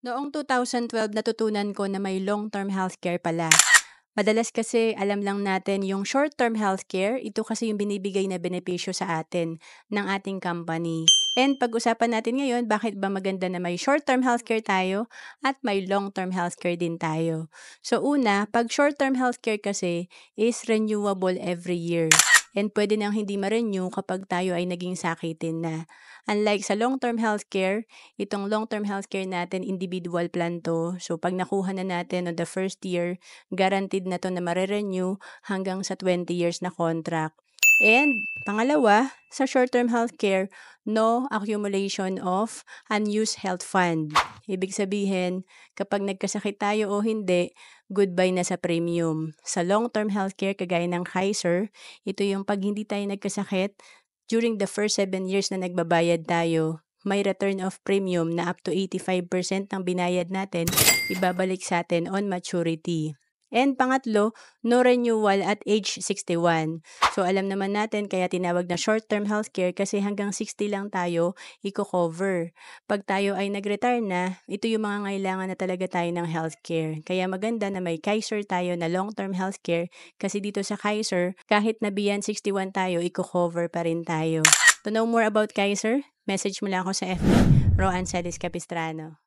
Noong 2012 natutunan ko na may long-term healthcare pala. Madalas kasi alam lang natin yung short-term healthcare, ito kasi yung binibigay na benepisyo sa atin ng ating company. And pag-usapan natin ngayon, bakit ba maganda na may short-term healthcare tayo at may long-term healthcare din tayo. So una, pag short-term healthcare kasi is renewable every year. And pwede nang hindi ma-renew kapag tayo ay naging sakitin na. Unlike sa long-term healthcare, itong long-term healthcare natin, individual plan to. So pag nakuha na natin on the first year, guaranteed na 'to na mare-renew hanggang sa 20 years na contract. And pangalawa, sa short-term healthcare, no accumulation of unused health fund. Ibig sabihin, kapag nagkasakit tayo o hindi, goodbye na sa premium. Sa long-term healthcare, kagaya ng Kaiser, ito yung pag hindi tayo nagkasakit, during the first 7 years na nagbabayad tayo, may return of premium na up to 85% ng binayad natin, ibabalik sa atin on maturity. And pangatlo, no renewal at age 61. So alam naman natin kaya tinawag na short-term healthcare kasi hanggang 60 lang tayo i-cover. Pag tayo ay nag-retire na, ito yung mga ngailangan na talaga tayo ng healthcare. Kaya maganda na may Kaiser tayo na long-term healthcare kasi dito sa Kaiser, kahit na beyond 61 tayo, i-cover pa rin tayo. To know more about Kaiser, message mo lang ako sa FB, Roan Celis Capistrano.